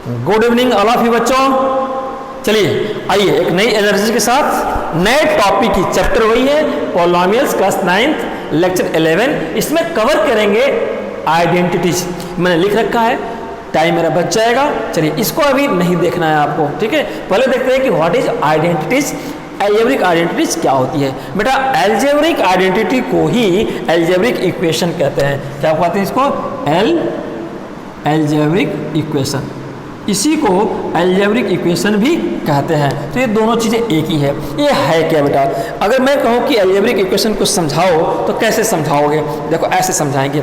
Good evening all of you बच्चों। चलिए आइए एक नई एनर्जी के साथ नए टॉपिक की चैप्टर वही है पॉलिनोमियल्स क्लास 9th लेक्चर 11। इसमें कवर करेंगे आइडेंटिटीज। मैंने लिख रखा है, टाइम मेरा बच जाएगा। चलिए इसको अभी नहीं देखना है आपको, ठीक है। पहले देखते हैं कि what is identities. Algebraic identities क्या होती है बेटा? एल्जेब्रिक आइडेंटिटी को ही एल्जेब्रिक इक्वेशन कहते हैं। क्या कहते हैं इसको? Algebraic equation. इसी को एल्जेब्रिक इक्वेशन भी कहते हैं। तो ये दोनों चीज़ें एक ही है। ये है क्या बेटा? अगर मैं कहूँ कि एल्जेब्रिक इक्वेशन को समझाओ तो कैसे समझाओगे? देखो ऐसे समझाएंगे।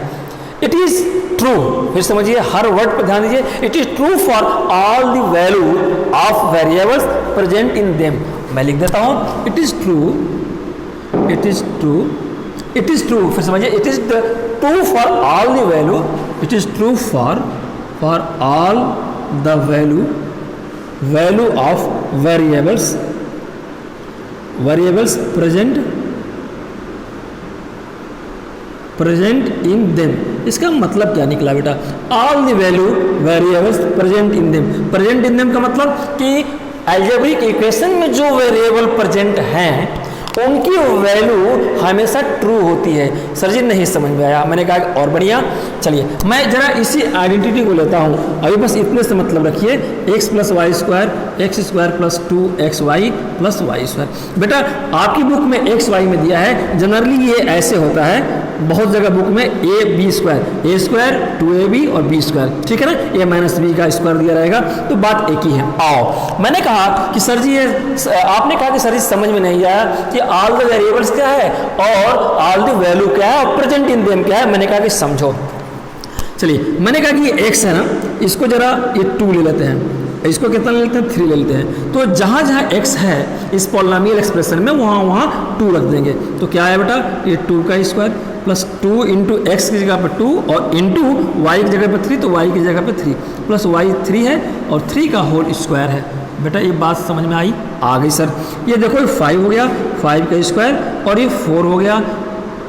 इट इज़ ट्रू, फिर समझिए, हर वर्ड पर ध्यान दीजिए। It is true for all the value of variables present in them. मैं लिख देता हूँ, it is true, it is true, it is true, फिर समझिए, it is true for all the value, it is true for all the value of variables present in them। इसका मतलब क्या निकला बेटा? all the value variables present in them। present in them का मतलब कि एल्जेब्रिक इक्वेशन में जो वेरिएबल प्रेजेंट हैं उनकी वैल्यू हमेशा ट्रू होती है। सर जी नहीं समझ में आया। मैंने कहा और बढ़िया। चलिए मैं जरा इसी आइडेंटिटी को लेता हूँ। अभी बस इतने से मतलब रखिए, x plus Y square, X square plus 2xy plus Y square. बेटा आपकी बुक में एक्स वाई में दिया है, जनरली ये ऐसे होता है। बहुत जगह बुक में A B square, A square 2ab और बी स्क्वायर, ठीक है ना। ए माइनस बी का स्क्वायर दिया रहेगा, तो बात एक ही है। आओ, मैंने कहा कि सर जी ये आपने कहा कि सर जी समझ में नहीं आया कि ऑल द वेरिएबल्स क्या है और ऑल द वैल्यू क्या है और प्रेजेंट इन देम क्या है। मैंने कहा कि समझो। चलिए मैंने कहा कि ये x है ना, इसको जरा ये 2 ले लेते हैं, इसको कितना ले लेते हैं? 3 ले लेते हैं। तो जहाँ जहाँ x है इस पॉलिनोमियल एक्सप्रेशन में वहाँ 2 रख देंगे। तो क्या है बेटा? ये 2 का स्क्वायर प्लस 2 इंटू एक्स की जगह पर 2 और इंटू वाई की जगह पर 3, तो वाई की जगह पर 3 प्लस वाई 3 है और 3 का होल स्क्वायर है। बेटा ये बात समझ में आई? आ गई सर। ये देखो 5 हो गया, 5 का स्क्वायर, और ये 4 हो गया,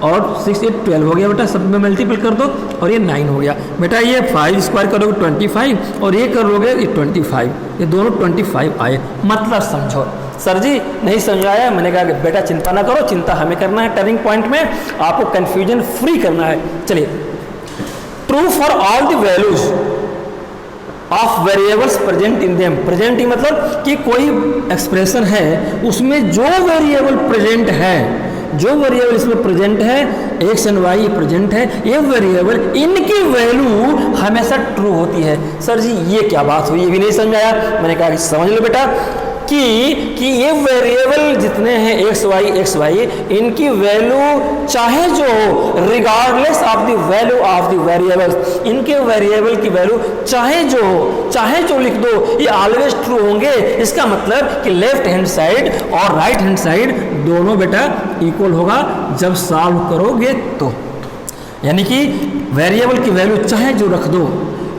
और 6 ये 12 हो गया। बेटा सब में मल्टीपल कर दो और ये 9 हो गया। बेटा ये 5 स्क्वायर करोगे 25 और ये करोगे ये 25, ये दोनों 25 आए। मतलब समझो। सर जी नहीं समझ आया। मैंने कहा कि बेटा चिंता ना करो, चिंता हमें करना है। टर्निंग पॉइंट में आपको कंफ्यूजन फ्री करना है। चलिए, true for all the values of variables present in them. Present ही मतलब कि कोई एक्सप्रेशन है उसमें जो वेरिएबल प्रेजेंट है, जो वेरिएबल इसमें प्रेजेंट है, एक्स एंड वाई प्रेजेंट है, ये वेरिएबल इनकी वैल्यू हमेशा ट्रू होती है। सर जी ये क्या बात हुई? ये भी नहीं समझ आया। मैंने कहा कि समझ लो बेटा कि ये वेरिएबल जितने हैं एक्स वाई इनकी वैल्यू चाहे जो हो, regardless of the value of the variables, इनके वेरिएबल की वैल्यू चाहे जो हो, चाहे जो लिख दो, ये ऑलवेज ट्रू होंगे। इसका मतलब कि लेफ्ट हैंड साइड और राइट हैंड साइड दोनों बेटा इक्वल होगा जब सॉल्व करोगे तो। यानी कि वेरिएबल की वैल्यू चाहे जो रख दो,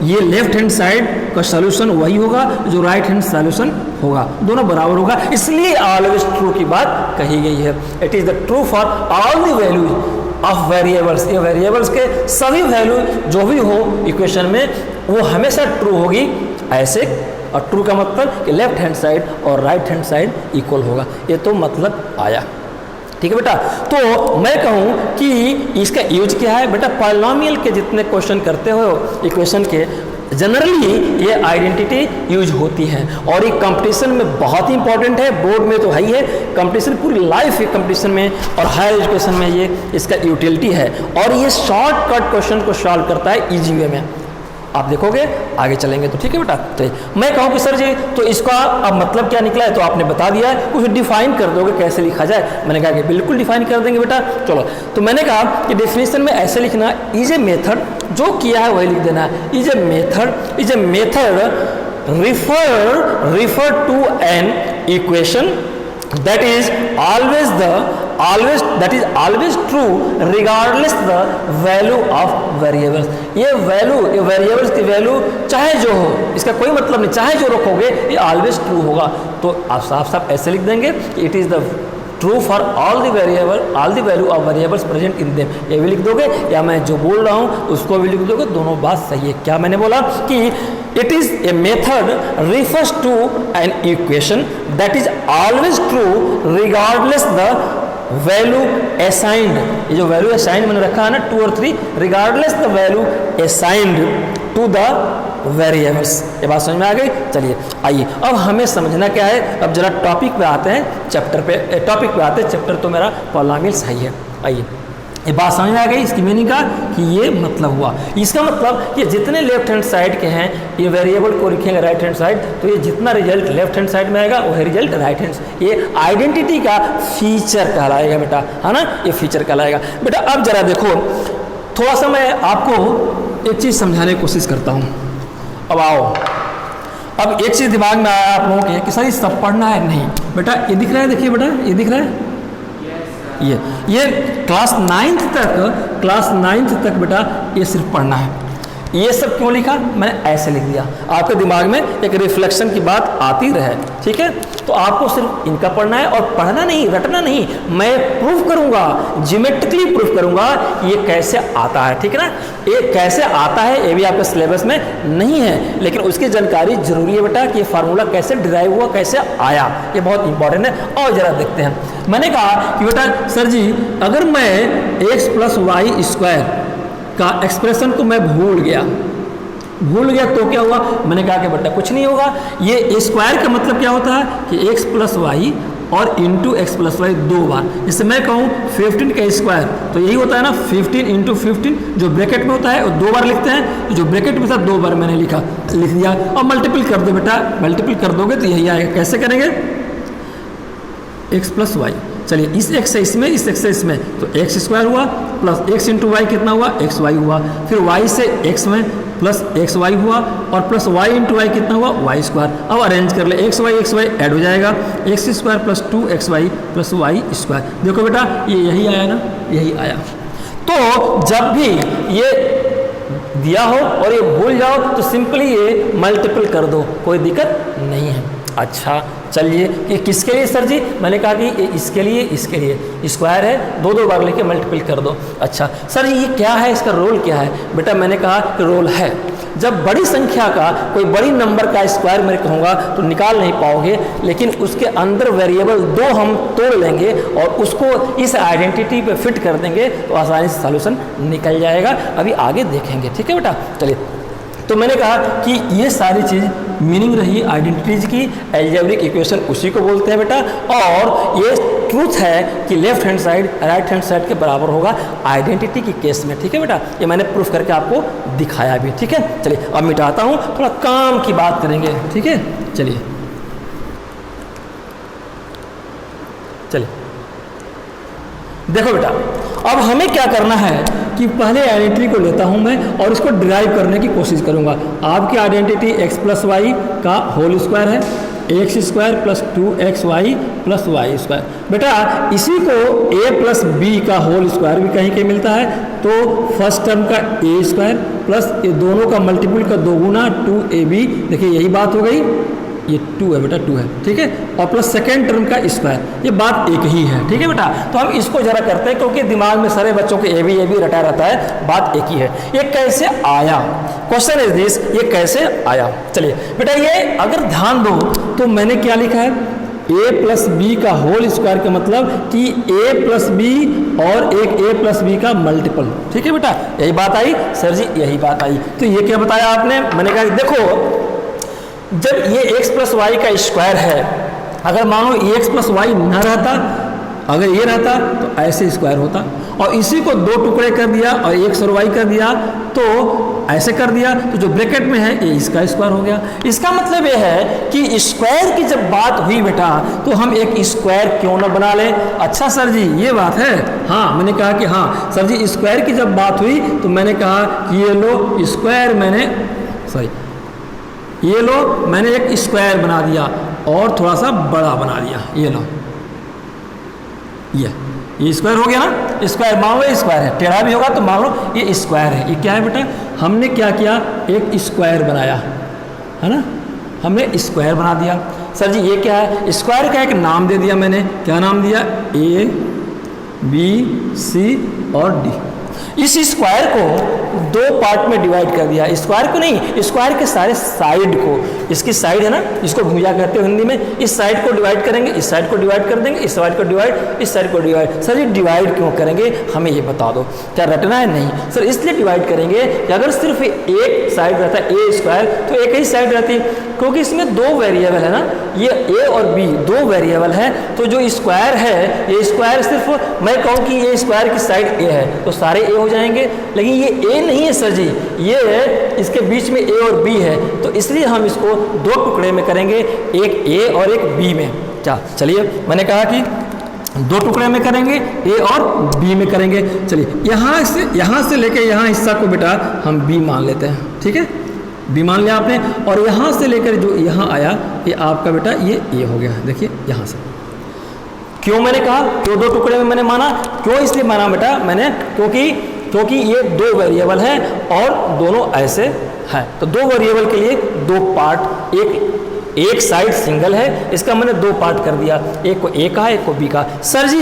ये लेफ्ट हैंड साइड का सॉल्यूशन वही होगा जो राइट हैंड सॉल्यूशन होगा, दोनों बराबर होगा। इसलिए ऑलवेज ट्रू की बात कही गई है। It is the true for all the values of variables. ये वेरिएबल्स के सभी वैल्यू जो भी हो इक्वेशन में वो हमेशा ट्रू होगी ऐसे। और ट्रू का मतलब कि लेफ्ट हैंड साइड और राइट हैंड साइड इक्वल होगा। ये तो मतलब आया, ठीक है बेटा। तो मैं कहूँ कि इसका यूज क्या है बेटा? पॉलिनोमियल के जितने क्वेश्चन करते हो इक्वेशन के, जनरली ये आइडेंटिटी यूज होती है। और ये कंपटीशन में बहुत ही इंपॉर्टेंट है। बोर्ड में तो है ही है, कंपटीशन पूरी लाइफ है कंपटीशन में, और हायर एजुकेशन में ये इसका यूटिलिटी है। और ये शॉर्टकट क्वेश्चन को सॉल्व करता है ईजी वे में। आप देखोगे आगे चलेंगे तो, ठीक है बेटा। तो मैं कहूँ कि सर जी तो इसका अब मतलब क्या निकला है? तो आपने बता दिया है, कुछ डिफाइन कर दोगे कैसे लिखा जाए। मैंने कहा कि बिल्कुल डिफाइन कर देंगे बेटा। चलो, तो मैंने कहा कि डेफिनेशन में ऐसे लिखना, इज ए मेथड, जो किया है वही लिख देना है। Is a method refer to an equation that is always true regardless the value of variables। ये वेरिएबल्स की वैल्यू चाहे जो हो, इसका कोई मतलब नहीं, चाहे जो रखोगे ये ऑलवेज ट्रू होगा। तो आप साफ साफ ऐसे लिख देंगे कि it is the true for all the value of variables present in them. ये भी लिख दोगे या मैं जो बोल रहा हूँ उसको भी लिख दोगे, दोनों बात सही है। क्या मैंने बोला कि It is a method refers to an equation that is always true regardless the value assigned, ये जो वैल्यू असाइंड मैंने रखा है ना 2 और 3, regardless the value assigned to the variables. ये बात समझ में आ गई। चलिए आइए अब हमें समझना क्या है, अब जरा टॉपिक पे आते हैं, चैप्टर पे टॉपिक पे आते हैं। चैप्टर तो मेरा पॉलिनोमियल्स है ही है। आइए ये बात समझ में आ गई इसकी मीनिंग का कि ये मतलब हुआ, इसका मतलब कि जितने लेफ्ट हैंड साइड के हैं ये वेरिएबल को लिखेंगे राइट हैंड साइड, तो ये जितना रिजल्ट लेफ्ट हैंड साइड में आएगा वही रिजल्ट राइट हैंड, ये आइडेंटिटी का फीचर कहलाएगा बेटा, है ना, ये फीचर कहलाएगा। बेटा अब जरा देखो, थोड़ा सा मैं आपको एक चीज़ समझाने की कोशिश करता हूँ। अब आओ, अब एक चीज़ दिमाग में आया आप लोगों के कि सर ये सब पढ़ना है, नहीं बेटा ये दिख रहा है, देखिए बेटा ये दिख रहा है, ये क्लास 9th तक बेटा ये सिर्फ पढ़ना है। ये सब क्यों लिखा, मैंने ऐसे लिख दिया, आपके दिमाग में एक रिफ्लेक्शन की बात आती रहे, ठीक है। तो आपको सिर्फ इनका पढ़ना है और पढ़ना नहीं, रटना नहीं, मैं प्रूव करूंगा, ज्योमेट्रिकली प्रूव करूंगा ये कैसे आता है, ठीक है ना। ये कैसे आता है ये भी आपके सिलेबस में नहीं है, लेकिन उसकी जानकारी जरूरी है बेटा कि ये फार्मूला कैसे डिराइव हुआ, कैसे आया, ये बहुत इंपॉर्टेंट है। और जरा देखते हैं, मैंने कहा कि बेटा सर जी अगर मैं x + y² का एक्सप्रेशन को मैं भूल गया तो क्या हुआ, मैंने कहा कि बेटा कुछ नहीं होगा, ये स्क्वायर का मतलब क्या होता है कि x + y और इंटू x + y 2 बार, जैसे मैं कहूँ 15 का स्क्वायर तो यही होता है ना 15 × 15, जो ब्रैकेट में होता है वो 2 बार लिखते हैं, तो जो ब्रैकेट में था 2 बार मैंने लिख दिया, और मल्टीपल कर दो बेटा, मल्टीपल कर दोगे तो यही आएगा। कैसे करेंगे, x + y, चलिए इस x से इसमें, इस x से इसमें, तो x² हुआ प्लस x × y कितना हुआ, xy हुआ, फिर y से x में प्लस xy हुआ और प्लस y × y कितना हुआ, y²। अब अरेंज कर ले, xy ऐड हो जाएगा, x² + 2xy + y²। देखो बेटा ये यही आया ना, यही आया। तो जब भी ये दिया हो और ये भूल जाओ तो सिंपली ये मल्टीपल कर दो, कोई दिक्कत नहीं है। अच्छा चलिए ये किसके लिए सर जी, मैंने कहा कि इसके लिए स्क्वायर है, 2 बार लेके मल्टीपल कर दो। अच्छा सर ये क्या है, इसका रोल क्या है, बेटा मैंने कहा कि रोल है, जब बड़ी संख्या का कोई बड़ी नंबर का स्क्वायर मैं कहूँगा तो निकाल नहीं पाओगे, लेकिन उसके अंदर वेरिएबल 2 हम तोड़ लेंगे और उसको इस आइडेंटिटी पे फिट कर देंगे तो आसानी से सॉल्यूशन निकल जाएगा। अभी आगे देखेंगे, ठीक है बेटा। चलिए तो मैंने कहा कि ये सारी चीज़ मीनिंग रही आइडेंटिटीज की, अलजेब्रिक इक्वेशन उसी को बोलते हैं बेटा, और ये ट्रूथ है कि left hand side right hand side के बराबर होगा आइडेंटिटी की केस में, ठीक है बेटा। ये मैंने प्रूफ करके आपको दिखाया भी, ठीक है। चलिए अब मिटाता हूँ, थोड़ा काम की बात करेंगे, ठीक है। चलिए देखो बेटा अब हमें क्या करना है कि पहले आइडेंटिटी को लेता हूं मैं और इसको डिराइव करने की कोशिश करूंगा। आपकी आइडेंटिटी x + y का होल स्क्वायर है, x² + 2xy + y²। बेटा इसी को a + b का होल स्क्वायर भी कहीं कहीं मिलता है, तो फर्स्ट टर्म का a² प्लस ये दोनों का मल्टीपल का 2 गुना 2ab, देखिए यही बात हो गई, ये 2 है बेटा, 2 है, ठीक है, और प्लस सेकेंड टर्म का स्क्वायर, ये बात एक ही है, ठीक है बेटा। तो हम इसको जरा करते हैं क्योंकि दिमाग में सारे बच्चों के ए बी रटा रहता है, बात एक ही है। ये कैसे आया, क्वेश्चन इज दिस, ये कैसे आया। चलिए बेटा ये अगर ध्यान दो तो मैंने क्या लिखा है, a + b का होल स्क्वायर का मतलब कि a + b और एक a + b का मल्टीपल, ठीक है बेटा। यही बात आई सर जी, यही बात आई। तो ये क्या बताया आपने, मैंने कहा देखो जब ये x + y का स्क्वायर है, अगर मानो x + y ना रहता, अगर ये रहता तो ऐसे स्क्वायर होता, और इसी को 2 टुकड़े कर दिया और x और y कर दिया तो ऐसे कर दिया, तो जो ब्रैकेट में है ये इसका स्क्वायर हो गया। इसका मतलब ये है कि स्क्वायर की जब बात हुई बेटा तो हम एक स्क्वायर क्यों ना बना लें। अच्छा सर जी ये बात है, हाँ मैंने कहा कि हाँ सर जी स्क्वायर की जब बात हुई तो मैंने कहा कि ये लो स्क्वायर, ये लो मैंने एक स्क्वायर बना दिया और थोड़ा सा बड़ा बना दिया, ये लो ये स्क्वायर हो गया ना। स्क्वायर मान लो स्क्वायर है, टेढ़ा भी होगा तो मान लो ये स्क्वायर है। ये क्या है बेटा, हमने क्या किया, एक स्क्वायर बनाया है ना, हमने स्क्वायर बना दिया। सर जी ये क्या है, स्क्वायर का एक नाम दे दिया मैंने, क्या नाम दिया, A B C और D, इस स्क्वायर को दो पार्ट में डिवाइड कर दिया, स्क्वायर को नहीं, स्क्वायर के सारे साइड को, इसकी साइड है ना, इसको भुजा कहते हो हिंदी में, इस साइड को डिवाइड करेंगे, इस साइड को डिवाइड कर देंगे, इस साइड को डिवाइड, इस साइड को डिवाइड। सर ये डिवाइड क्यों करेंगे, हमें ये बता दो, क्या रटना है? नहीं सर, इसलिए डिवाइड करेंगे कि अगर सिर्फ एक साइड रहता है ए स्क्वायर तो एक ही साइड रहती, क्योंकि इसमें दो वेरिएबल है ना, ये ए और बी दो वेरिएबल है, तो जो स्क्वायर है ये स्क्वायर सिर्फ मैं कहूँ कि ये स्क्वायर की साइड ए है तो सारे ए हो जाएंगे, लेकिन ये ए नहीं है सर जी, ये है इसके बीच में ए और बी है, तो इसलिए हम इसको दो टुकड़े में करेंगे, एक ए और एक बी में। क्या, चलिए मैंने कहा कि दो टुकड़े में करेंगे, ए और बी में करेंगे। चलिए यहाँ से लेके यहाँ हिस्सा को बेटा हम बी मान लेते हैं, ठीक है, बी मान लिया आपने, और यहाँ से लेकर जो यहाँ आया ये आपका बेटा ये ए हो गया। देखिए यहाँ से क्यों मैंने कहा, क्यों दो टुकड़े में मैंने माना, क्यों इसलिए माना बेटा मैंने, क्योंकि ये दो वेरिएबल हैं और दोनों ऐसे हैं, तो दो वेरिएबल के लिए दो पार्ट, एक साइड सिंगल है, इसका मैंने दो पार्ट कर दिया, एक को ए का, एक को बी का। सर जी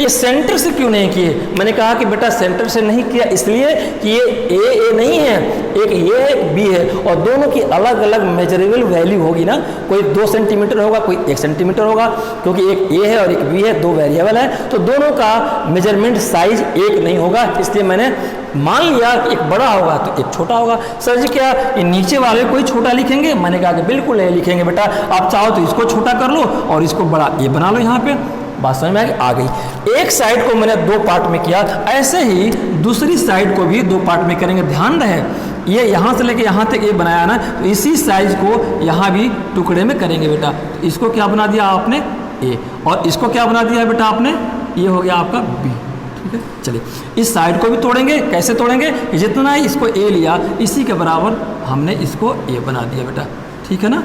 ये सेंटर से क्यों नहीं किए, मैंने कहा कि बेटा सेंटर से नहीं किया इसलिए कि ये ए नहीं है, एक ये है एक बी है, और दोनों की अलग अलग मेजरेबल वैल्यू होगी ना, कोई 2 सेंटीमीटर होगा, कोई 1 सेंटीमीटर होगा, क्योंकि एक ए है और एक बी है, दो वेरिएबल है, तो दोनों का मेजरमेंट साइज एक नहीं होगा, इसलिए मैंने मान लिया कि एक बड़ा होगा तो एक छोटा होगा। सर जी क्या ये नीचे वाले कोई छोटा लिखेंगे, मैंने कहा कि बिल्कुल नहीं लिखेंगे बेटा, आप चाहो तो इसको छोटा कर लो और इसको बड़ा ये बना लो, यहाँ पे बात समझ में आ गई। एक साइड को मैंने दो पार्ट में किया, ऐसे ही दूसरी साइड को भी दो पार्ट में करेंगे। ध्यान रहे ये यहाँ से लेके यहाँ तक ये बनाया ना, तो इसी साइज को यहाँ भी टुकड़े में करेंगे बेटा। इसको क्या बना दिया आपने ए, और इसको क्या बना दिया बेटा आपने, ये हो गया आपका बी, ठीक है। चलिए इस साइड को भी तोड़ेंगे, कैसे तोड़ेंगे, जितना इसको ए लिया इसी के बराबर हमने इसको ए बना दिया बेटा, ठीक है ना,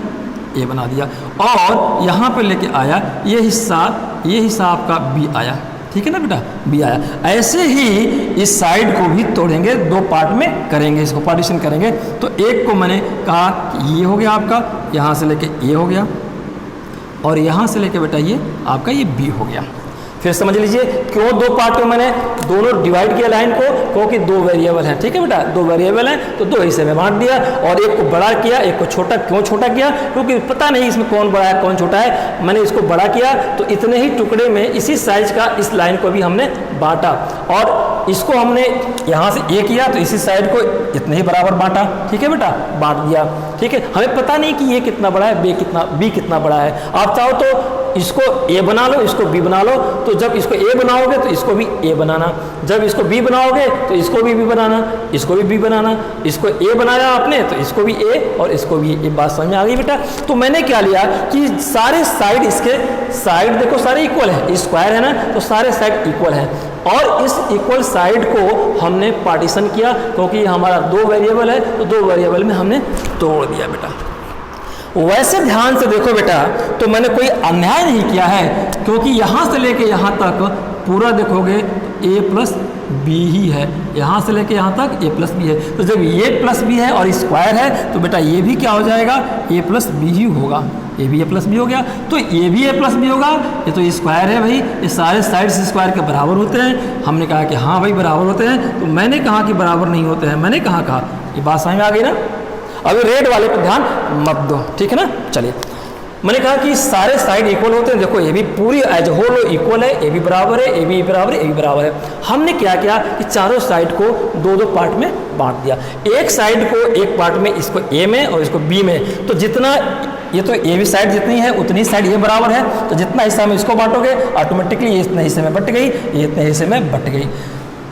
ए बना दिया, और यहाँ पे लेके आया ये हिस्सा आपका बी आया, ठीक है ना बेटा, बी आया। ऐसे ही इस साइड को भी तोड़ेंगे, दो पार्ट में करेंगे, इसको पार्टीशन करेंगे। तो एक को मैंने कहा कि ये हो गया आपका, यहाँ से लेके ये हो गया, और यहाँ से लेके बेटा ये आपका ये बी हो गया। फिर समझ लीजिए क्यों दो पार्ट में मैंने दोनों डिवाइड किया लाइन को, क्योंकि दो वेरिएबल हैं, ठीक है बेटा, दो वेरिएबल हैं तो दो हिस्से में बांट दिया, और एक को बड़ा किया, एक को छोटा। क्यों छोटा किया, क्योंकि पता नहीं इसमें कौन बड़ा है कौन छोटा है, मैंने इसको बड़ा किया तो इतने ही टुकड़े में इसी साइज का इस लाइन को भी हमने बांटा, और इसको हमने यहाँ से ए किया तो इसी साइड को इतने ही बराबर बांटा, ठीक है बेटा, बांट दिया, ठीक है। हमें पता नहीं कि ये कितना बड़ा है, बी कितना बड़ा है। आप चाहो तो इसको ए बना लो, इसको बी बना लो, तो जब इसको ए बनाओगे तो इसको भी ए बनाना, जब इसको बी बनाओगे तो इसको भी बी बनाना, इसको भी बी बनाना, इसको ए बनाया आपने तो इसको भी ए और इसको भी ए। बात समझ में आ गई बेटा। तो मैंने क्या लिया कि सारे साइड, इसके साइड देखो सारे इक्वल है, स्क्वायर है ना, तो सारे साइड इक्वल है, और इस इक्वल साइड को हमने पार्टीशन किया, क्योंकि हमारा दो वेरिएबल है तो दो वेरिएबल में हमने तोड़ दिया बेटा। वैसे ध्यान से देखो बेटा, तो मैंने कोई अन्याय नहीं किया है, क्योंकि यहाँ से लेके यहाँ तक पूरा देखोगे a प्लस बी ही है, यहाँ से लेके यहाँ तक a प्लस बी है, तो जब ये प्लस बी है और स्क्वायर है तो बेटा ये भी क्या हो जाएगा, a प्लस बी ही होगा, ये भी a प्लस बी हो गया, तो ये भी a प्लस बी होगा, ये तो स्क्वायर है भाई, ये सारे साइड्स स्क्वायर के बराबर होते हैं। हमने कहा कि हाँ भाई बराबर होते हैं, तो मैंने कहा कि बराबर नहीं होते हैं, मैंने कहा ये बात समझ में आ गई ना। अभी रेड वाले पर ध्यान मत दो, ठीक है ना। चलिए मैंने कहा कि सारे साइड इक्वल होते हैं, देखो ये भी पूरी एज होल इक्वल है, ए भी बराबर है, ए भी बराबर है, ए भी बराबर है। हमने क्या किया कि चारों साइड को दो दो पार्ट में बांट दिया, एक साइड को एक पार्ट में, इसको ए में और इसको बी में, तो जितना ये तो ए भी साइड जितनी है उतनी साइड ये बराबर है, तो जितना हिस्सा में इसको बांटोगे ऑटोमेटिकली ये इतने हिस्से में बट गई, ये इतने हिस्से में बट गई।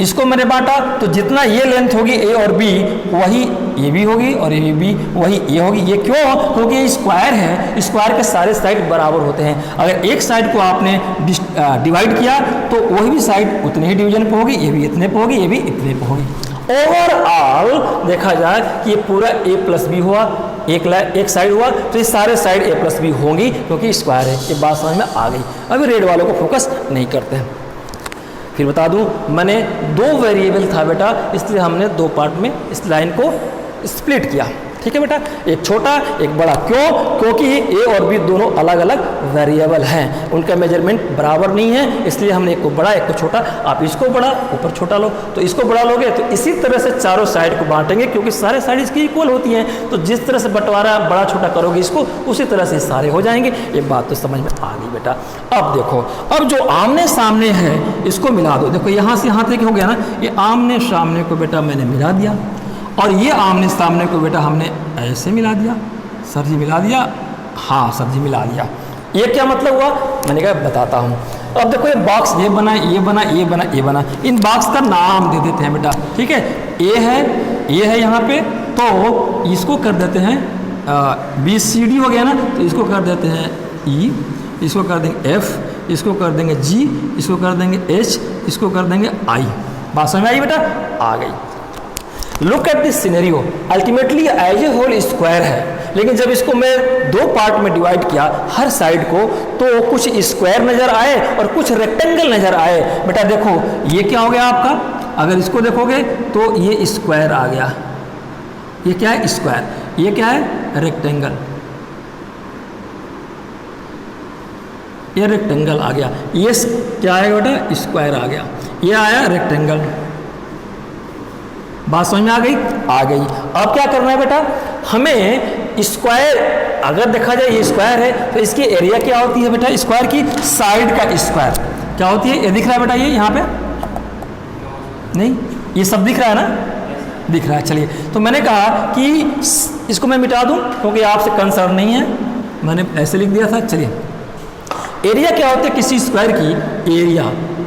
इसको मैंने बांटा तो जितना ये लेंथ होगी ए और बी वही ए भी होगी और ए बी वही ए होगी। ये क्यों, क्योंकि ये स्क्वायर है, स्क्वायर के सारे साइड बराबर होते हैं। अगर एक साइड को आपने डिवाइड किया तो वही भी साइड उतने ही डिवीजन पे होगी, ये भी इतने पे होगी, ये भी इतने पे होगी। ओवरऑल देखा जाए कि ये पूरा ए प्लस बी हुआ, एक साइड हुआ, तो ये सारे साइड ए प्लस बी होंगी क्योंकि स्क्वायर है। ये बात समझ में आ गई। अभी रेड वालों को फोकस नहीं करते हैं। फिर बता दूं, मैंने दो वेरिएबल था बेटा, इसलिए हमने दो पार्ट में इस लाइन को स्प्लिट किया, ठीक ठीक है बेटा, एक छोटा एक बड़ा। क्यों? क्योंकि ए और बी दोनों अलग अलग वेरिएबल हैं, उनका मेजरमेंट बराबर नहीं है, इसलिए हमने एक को बड़ा एक को छोटा। आप इसको बड़ा ऊपर छोटा लो, तो इसको बड़ा लोगे तो इसी तरह से चारों साइड को बांटेंगे, क्योंकि सारे साइड इसकी इक्वल होती हैं। तो जिस तरह से बंटवारा बड़ा छोटा करोगे इसको, उसी तरह से सारे हो जाएंगे। ये बात तो समझ में आ गई बेटा। अब देखो, अब जो आमने सामने है इसको मिला दो। देखो यहाँ से यहाँ तक हो गया ना, ये आमने सामने को बेटा मैंने मिला दिया, और ये आमने सामने को बेटा हमने ऐसे मिला दिया। सर जी मिला दिया? हाँ सर जी मिला दिया। ये क्या मतलब हुआ? मैंने कहा बताता हूँ। अब देखो ये बॉक्स ये बना, ये बना, ये बना, ये बना, इन बॉक्स का नाम दे देते हैं बेटा, ठीक है। ए है यहाँ पे, तो इसको कर देते हैं BCD हो गया ना, तो इसको कर देते हैं E, इसको कर देंगे F, इसको कर देंगे G, इसको कर देंगे H, इसको कर देंगे I। बात समझ में आई बेटा? आ गई। Look at this scenario, ultimately as a whole square है, लेकिन जब इसको मैं दो पार्ट में डिवाइड किया हर साइड को, तो कुछ स्क्वायर नजर आए और कुछ रेक्टेंगल नजर आए। बेटा देखो ये क्या हो गया आपका, अगर इसको देखोगे तो ये स्क्वायर आ गया, ये क्या है स्क्वायर, ये क्या है रेक्टेंगल, ये रेक्टेंगल आ गया, ये क्या है बेटा स्क्वायर आ गया, ये आया रेक्टेंगल। बात समझ में आ गई? आ गई। अब क्या करना है बेटा, हमें स्क्वायर, अगर देखा जाए ये स्क्वायर है तो इसकी एरिया क्या होती है बेटा, स्क्वायर की साइड का स्क्वायर क्या होती है, ये दिख रहा है बेटा, ये यहाँ पे नहीं, ये सब दिख रहा है ना, दिख रहा है। चलिए, तो मैंने कहा कि इसको मैं मिटा दूं क्योंकि आपसे कंसर्न नहीं है, मैंने ऐसे लिख दिया था। चलिए, एरिया क्या होती है किसी स्क्वायर की,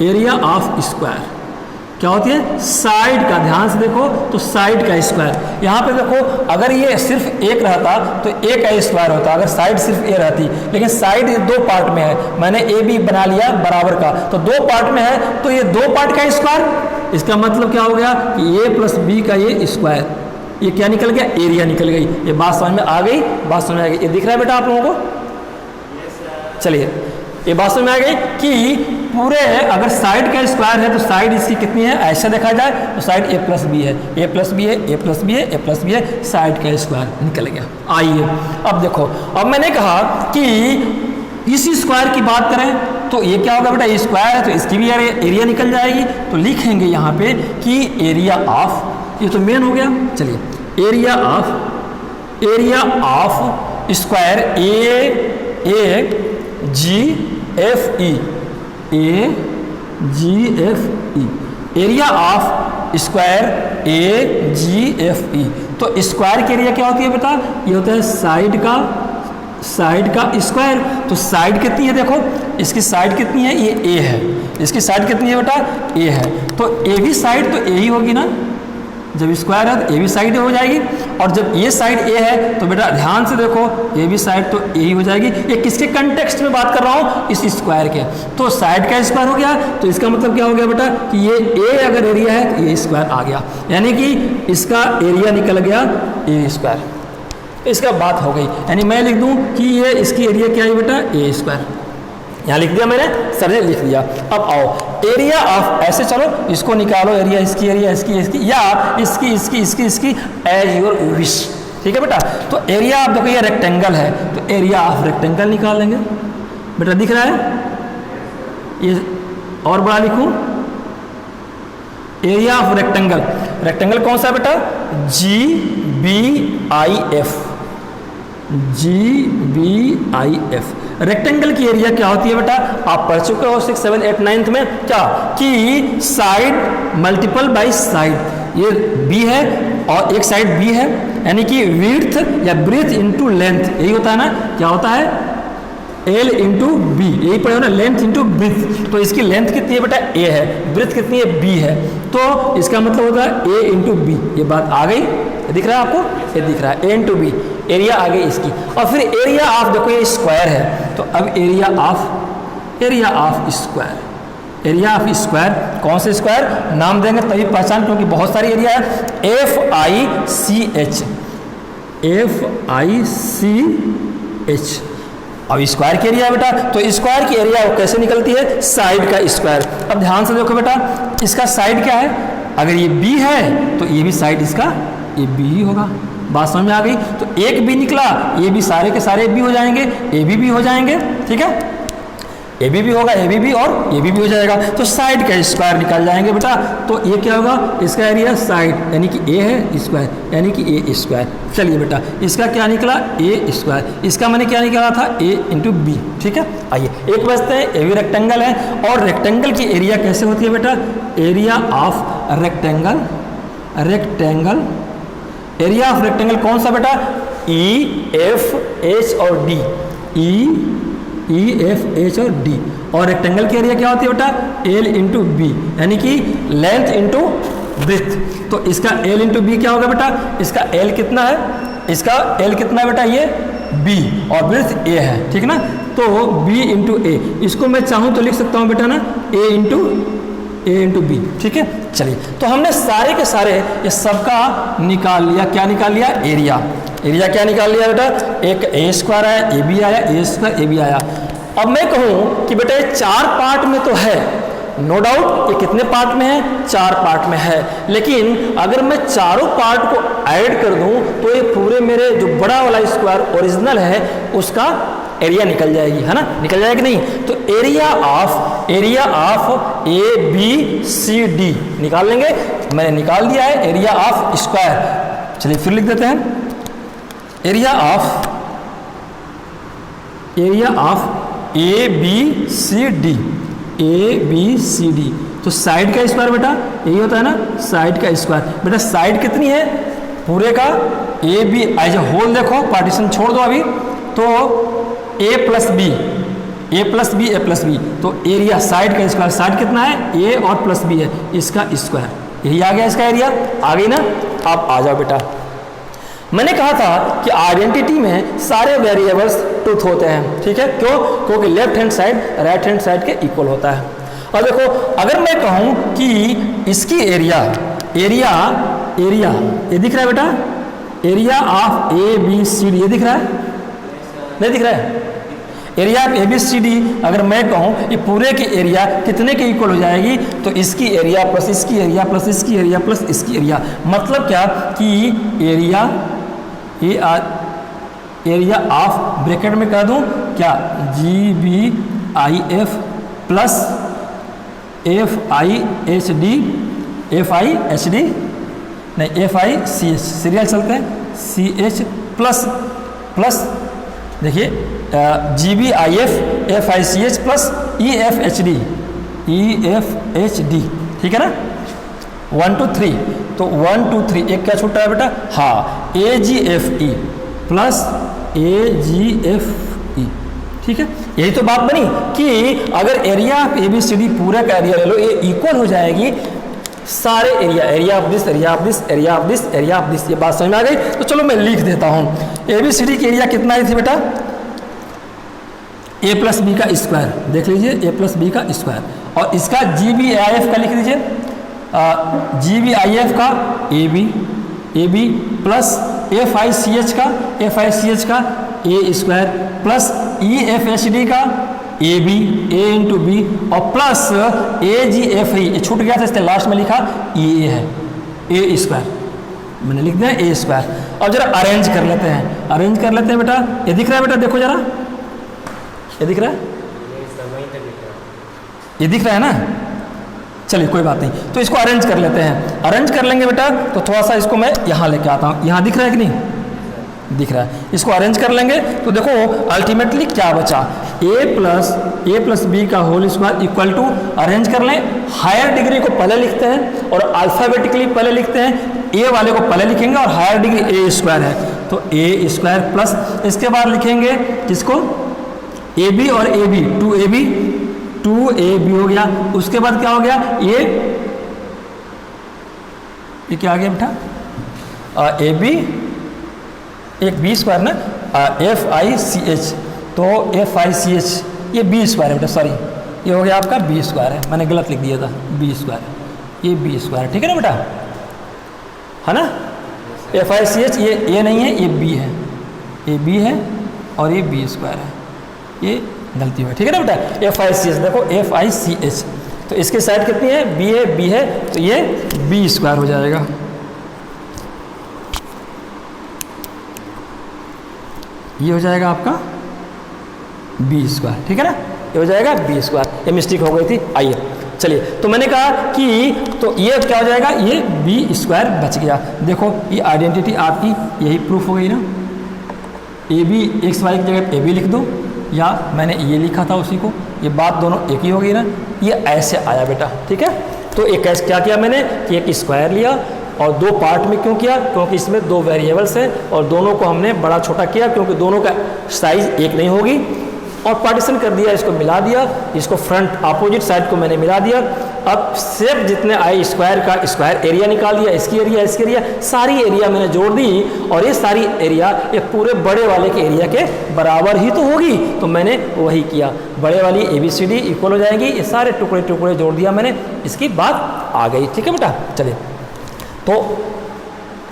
एरिया ऑफ स्क्वायर क्या होती है, साइड का। ध्यान से देखो तो साइड का स्क्वायर। यहाँ पे देखो, अगर ये सिर्फ एक रहता तो एक का स्क्वायर होता, अगर साइड सिर्फ ए रहती, लेकिन साइड दो पार्ट में है, मैंने ए बी बना लिया बराबर का, तो दो पार्ट में है, तो ये दो पार्ट का स्क्वायर। इसका मतलब क्या हो गया कि ए प्लस बी का ये स्क्वायर, ये क्या निकल गया, एरिया निकल गई। ये बात समझ में आ गई? बात समझ में आ गई? ये दिख रहा है बेटा आप लोगों को? चलिए, ये बात समझ में आ गई कि पूरे अगर साइड का स्क्वायर है तो साइड इसकी कितनी है, ऐसा देखा जाए तो साइड ए प्लस बी है, ए प्लस बी है, ए प्लस बी है, ए प्लस बी है, साइड का स्क्वायर निकल गया। आइए अब देखो, अब मैंने कहा कि इसी स्क्वायर की बात करें तो ये क्या होगा बेटा, ये स्क्वायर है तो इसकी भी एरिया निकल जाएगी। तो लिखेंगे यहाँ पे कि एरिया ऑफ, ये तो मेन हो गया। चलिए, area of square A G F E, area of square A G F E. तो स्क्वायर की एरिया क्या होती है बेटा, ये होता है साइड का स्क्वायर। तो साइड कितनी है देखो, इसकी साइड कितनी है, ये ए है, इसकी साइड कितनी है बेटा, ए है, तो ए भी साइड तो ए ही होगी ना, जब स्क्वायर है तो ए भी साइड हो जाएगी, और जब ये साइड ए है तो बेटा ध्यान से देखो ए भी साइड तो ए ही हो जाएगी। ये किसके कंटेक्स्ट में बात कर रहा हूँ, इस स्क्वायर के। तो साइड का स्क्वायर हो गया, तो इसका मतलब क्या हो गया बेटा कि ये ए अगर एरिया है तो ये स्क्वायर आ गया, यानी कि इसका एरिया निकल गया ए स्क्वायर। इसका बात हो गई, यानी मैं लिख दूँ कि ये इसकी एरिया क्या है बेटा, ए स्क्वायर। यहाँ लिख दिया मैंने, सर ने लिख दिया। अब आओ एरिया ऑफ, ऐसे चलो इसको निकालो, एरिया इसकी, एरिया इसकी, या इसकी एज योर विश, ठीक है बेटा। तो एरिया आप देखो ये रेक्टेंगल है, तो एरिया ऑफ रेक्टेंगल निकाल लेंगे बेटा, दिख रहा है ये, और बड़ा लिखूं, एरिया ऑफ रेक्टेंगल। रेक्टेंगल कौन सा है बेटा, GBIF, रेक्टेंगल की एरिया क्या होती है बेटा, आप पढ़ चुके हो 6, 7, 8, 9 में, क्या कि साइड मल्टीपल बाई साइड, ये बी है और एक साइड बी है, यानी कि विड्थ या ब्रीथ इनटू लेंथ, यही होता है ना, क्या होता है L इंटू बी, यही पढ़े हो ना, लेंथ इंटू ब्रीथ। तो इसकी लेंथ कितनी है बेटा, A है, ब्रीथ कितनी है, B है, तो इसका मतलब होता है A इंटू बी। ये बात आ गई, दिख रहा है आपको, ये दिख रहा है A इंटू बी, एरिया आ गई इसकी। और फिर एरिया ऑफ देखो ये स्क्वायर है, तो अब area of square, area of square, कौन से स्क्वायर नाम देंगे तभी पहचान, क्योंकि बहुत सारी एरिया है। FICH, अब स्क्वायर की एरिया है बेटा, तो स्क्वायर की एरिया कैसे निकलती है, साइड का स्क्वायर। अब ध्यान से देखो बेटा, इसका साइड क्या है, अगर ये बी है तो ये भी साइड इसका ये बी ही होगा, बात समझ में आ गई। तो एक बी निकला, ये भी सारे के सारे बी हो जाएंगे, ए बी हो जाएंगे, ठीक है, ए बी होगा, ए बी और ए बी हो जाएगा। तो साइड का स्क्वायर निकाल जाएंगे बेटा। तो ये क्या होगा, इसका एरिया साइड यानी कि ए है, स्क्वायर यानी कि ए स्क्वायर। चलिए बेटा, इसका क्या निकला, ए स्क्वायर, इसका मैंने क्या निकाला था, ए इंटू बी, ठीक है। आइए एक बचते हैं, ए भी रेक्टेंगल है, और रेक्टेंगल की एरिया कैसे होती है बेटा, area of rectangle, area of rectangle कौन सा बेटा, ई एफ एच और डी, ई एफ एच और डी। और रेक्टेंगल की एरिया क्या होती है बेटा, एल इंटू बी, यानी कि लेंथ इंटू ब्रेथ। तो इसका एल इंटू बी क्या होगा बेटा, इसका एल कितना है, इसका एल कितना है बेटा, ये बी, और ब्रेथ ए है, ठीक ना। तो बी इंटू ए, इसको मैं चाहूँ तो लिख सकता हूँ बेटा ना, ए इंटू बी, ठीक है। चलिए, तो हमने सारे के सारे ये सबका निकाल लिया, क्या निकाल लिया, एरिया क्या निकाल लिया बेटा, एक ए स्क्वायर आया, ए बी आया, ए स्क्वायर ए बी आया। अब मैं कहूँ कि बेटा ये 4 पार्ट में तो है, नो डाउट, ये कितने पार्ट में है, 4 पार्ट में है, लेकिन अगर मैं चारों पार्ट को ऐड कर दूं तो ये पूरे मेरे जो बड़ा वाला स्क्वायर ओरिजिनल है उसका एरिया निकल जाएगी, है ना, निकल जाएगी नहीं। तो area of A B C D निकाल लेंगे, मैंने निकाल दिया है एरिया ऑफ स्क्वायर। चलिए फिर लिख देते हैं, area of A B C D, तो साइड का स्क्वायर बेटा यही होता है ना, साइड का स्क्वायर। बेटा साइड कितनी है पूरे का, A B as a whole, देखो पार्टीशन छोड़ दो अभी, तो ए प्लस बी, तो एरिया साइड का स्क्वायर, साइड कितना है, ए और प्लस बी है, इसका स्क्वायर, यही आ गया इसका एरिया, आ गई ना। अब आ जाओ बेटा, मैंने कहा था कि आइडेंटिटी में सारे वेरिएबल्स ट्रूथ होते हैं, ठीक है, क्यों, क्योंकि left hand side right hand side के इक्वल होता है। और देखो, अगर मैं कहूँ कि इसकी एरिया ये दिख रहा है बेटा, area of A B C D, ये दिख रहा है, नहीं दिख रहा है, area of A B C D, अगर मैं कहूँ ये पूरे की एरिया कितने के इक्वल हो जाएगी, तो इसकी एरिया प्लस इसकी एरिया प्लस इसकी एरिया प्लस इसकी एरिया, मतलब क्या कि एरिया ऑफ ब्रैकेट में कह दूं क्या, G B I F plus F I H D नहीं, F I C H, serial चलते हैं, सी एच प्लस देखिए G B I F I C H plus E F H D, ठीक है ना, 1 2 3, तो 1 2 3 एक क्या छूट रहा है बेटा, हाँ, A G F E plus A G F E, ठीक है। यही तो बात बनी कि अगर area of A B C D पूरा का एरिया ले लो, ये इक्वल हो जाएगी सारे एरिया ऑफ दिस, ये बात समझ में आ गई। तो चलो मैं लिख देता हूँ, ए बी सी डी की एरिया कितना आई थी बेटा, ए प्लस बी का स्क्वायर, देख लीजिए ए प्लस बी का स्क्वायर, और इसका जी बी आई एफ का लिख लीजिए, जी बी आई एफ का A B plus F I C H का A square plus E F H D का A B, A into B, और plus A G F E, ये छूट गया था इसके लास्ट में लिखा ये है ए स्क्वायर, मैंने लिख दिया ए स्क्वायर। और जरा अरेंज कर लेते हैं, बेटा, ये दिख रहा है बेटा, देखो जरा, ये दिख रहा है, ये दिख रहा है ना, चलिए कोई बात नहीं, तो इसको अरेंज कर लेते हैं। अरेंज कर लेंगे बेटा, तो थोड़ा सा इसको मैं यहाँ लेके आता हूँ, यहाँ दिख रहा है कि नहीं, दिख रहा है, इसको अरेंज कर लेंगे। तो देखो अल्टीमेटली क्या बचा, ए प्लस बी का whole square equal to, arrange कर लें, हायर डिग्री को पहले लिखते हैं और अल्फ़ाबेटिकली पहले लिखते हैं, ए वाले को पहले लिखेंगे और हायर डिग्री ए स्क्वायर है, तो ए स्क्वायर प्लस, इसके बाद लिखेंगे किसको, ए बी और ए बी, 2ab हो गया। उसके बाद क्या हो गया, ये क्या आ गया बेटा, ए बी, एक बी स्क्वायर ना, एफ आई सी एच, तो एफ आई सी एच ये बी स्क्वायर है बेटा, सॉरी ये हो गया आपका बी स्क्वायर है, मैंने गलत लिख दिया था, बी स्क्वायर, ये बी स्क्वायर, ठीक है ना बेटा, है ना। एफ आई सी एच ये ए नहीं है, ये बी है, ये बी है और ये बी स्क्वायर है, ये गलती हुई, ठीक है ना बेटा। एफ आई सी एच देखो, एफ आई सी एच, तो इसके साइड कितनी है, बी है, तो ये बी स्क्वायर हो जाएगा। ये हो जाएगा आपका बी स्क्वायर, ठीक है ना, ये हो जाएगा बी स्क्वायर। ये मिस्टेक हो गई थी। आइए चलिए, तो मैंने कहा कि तो ये क्या हो जाएगा, ये बी स्क्वायर बच गया। देखो ये आइडेंटिटी आपकी यही प्रूफ हो गई ना, ए बी एक्स वाई की जगह ए बी लिख दो, या मैंने ये लिखा था उसी को, ये बात दोनों एक ही हो गई ना, ये ऐसे आया बेटा, ठीक है। तो एक ऐसे क्या किया मैंने कि एक स्क्वायर लिया और दो पार्ट में क्यों किया, क्योंकि इसमें दो वेरिएबल्स हैं और दोनों को हमने बड़ा छोटा किया क्योंकि दोनों का साइज एक नहीं होगी, और पार्टीशन कर दिया, इसको मिला दिया, इसको फ्रंट अपोजिट साइड को मैंने मिला दिया। अब सिर्फ जितने आए स्क्वायर का स्क्वायर एरिया निकाल दिया, इसकी एरिया सारी एरिया मैंने जोड़ दी, और ये सारी एरिया ये पूरे बड़े वाले के एरिया के बराबर ही तो होगी, तो मैंने वही किया। बड़े वाली ABCD इक्वल हो जाएगी, ये सारे टुकड़े टुकड़े जोड़ दिया मैंने, इसकी बात आ गई, ठीक है बेटा। चलिए, तो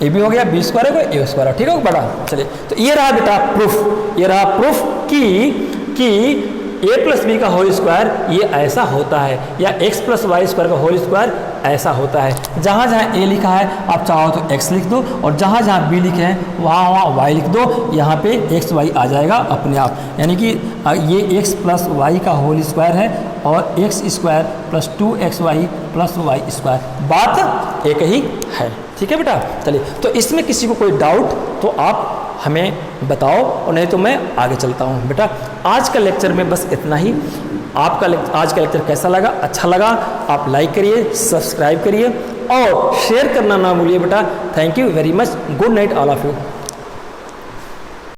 ए बी हो गया, बी स्क्वायर हो गया, ए स्क्वायर, ठीक है बेटा। चलिए, तो ये रहा बेटा प्रूफ, ये रहा प्रूफ कि a प्लस बी का होल स्क्वायर ये ऐसा होता है, या x प्लस वाई स्क्वायर का होल स्क्वायर ऐसा होता है। जहाँ जहाँ a लिखा है आप चाहो तो x लिख दो, और जहाँ जहाँ b लिखे हैं वहाँ y लिख दो, यहाँ पे x y आ जाएगा अपने आप। यानी कि ये x प्लस वाई का होल स्क्वायर है और x square plus 2xy plus Y square, बात एक ही है, ठीक है बेटा। चलिए, तो इसमें किसी को कोई डाउट तो आप हमें बताओ, और नहीं तो मैं आगे चलता हूँ बेटा। आज का लेक्चर में बस इतना ही। आपका आज का लेक्चर कैसा लगा, अच्छा लगा आप लाइक करिए, सब्सक्राइब करिए और शेयर करना ना भूलिए बेटा। Thank you very much, good night all of you.